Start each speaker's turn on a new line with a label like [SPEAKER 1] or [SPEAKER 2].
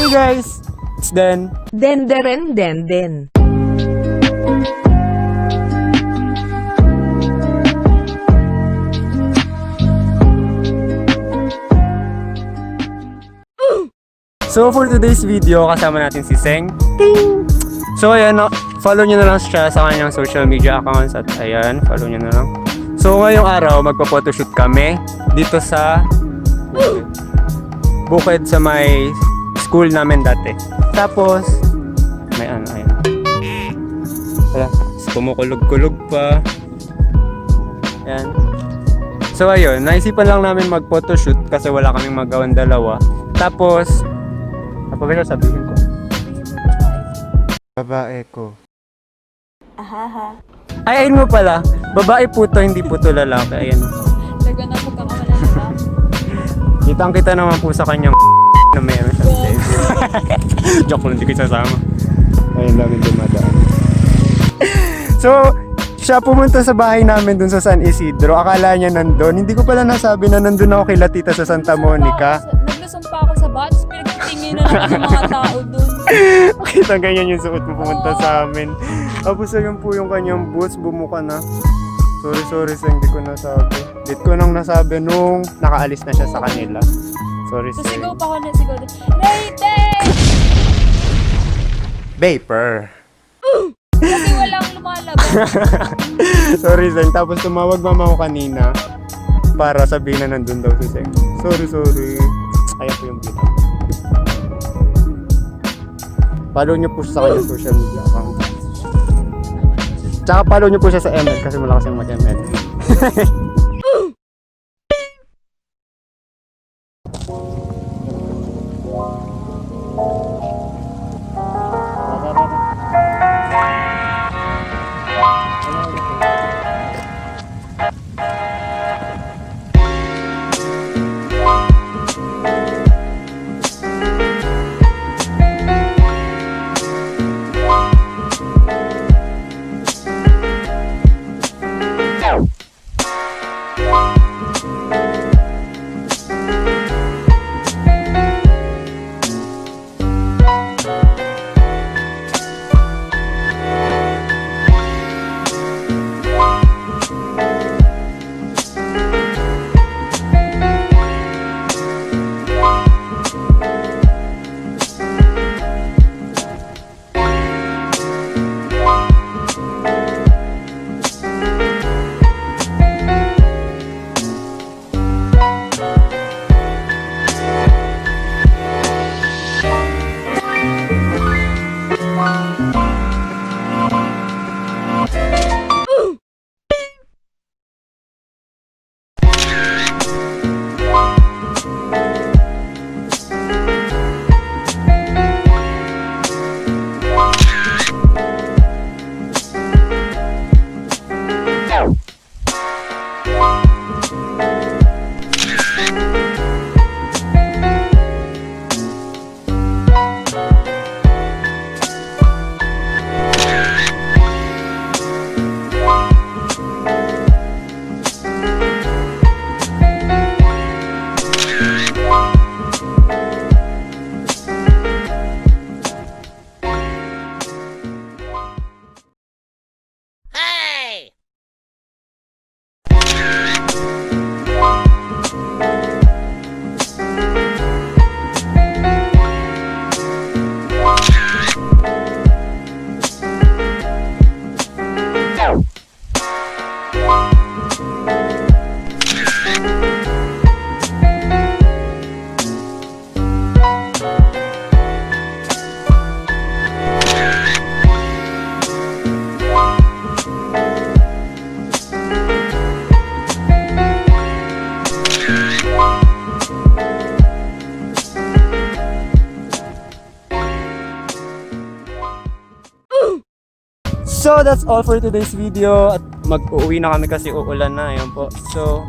[SPEAKER 1] you guys. It's done.
[SPEAKER 2] Den.
[SPEAKER 1] So for today's video, kasama natin si Ceng. Ting! So ayan, follow nyo na lang siya sa kanyang social media accounts at ayan, follow nyo na lang. So ngayong araw, magpa-photoshoot kami dito sa bukid sa may school namin dati. Tapos, may ano, ayan. Wala, kumukulog-kulog pa. Ayan. So ayun, naisipan lang namin mag-photoshoot kasi wala kaming magawang dalawa. Tapos, ano ba sabihin ko? Babae ko.
[SPEAKER 2] Ahaha.
[SPEAKER 1] Ay, ayun mo pala. Babae po to, hindi po to lalaki. Ayan.
[SPEAKER 2] Laga na po kami wala na lang.
[SPEAKER 1] Kitang-kita naman po sa kanyang na meron siya. Joke lang, hindi ko sasama. Ayun lang yung dumadaan. So, siya pumunta sa bahay namin dun sa San Isidro. Akala niya nandun. Hindi ko pala nasabi na nandun ako kay Latita sa Santa Monica.
[SPEAKER 2] Naglusong pa ako sa bus. Pinagtitingin na lang ng mga tao dun.
[SPEAKER 1] Kita ganyan yung suot mo pumunta sa amin. Tapos ayun po yung kanyang boots. Bumuka na. Sorry, hindi ko nasabi. Dito ko nang nasabi nung nakaalis na siya sa kanila. Sorry,
[SPEAKER 2] So sigaw pa ako na sigaw din. Rated!
[SPEAKER 1] Vapor.
[SPEAKER 2] Kasi walang lumalabas.
[SPEAKER 1] Sorry, Ceng. Tapos tumawag mama ko kanina para sabihin na nandun daw si Ceng. Sorry. Ayan po yung video. Follow nyo po siya sa kanyang social media account. Tsaka follow nyo po siya sa ML kasi malakas yung mag-ML. So that's all for today's video at mag-uwi na kami kasi uulan na. Ayan po. So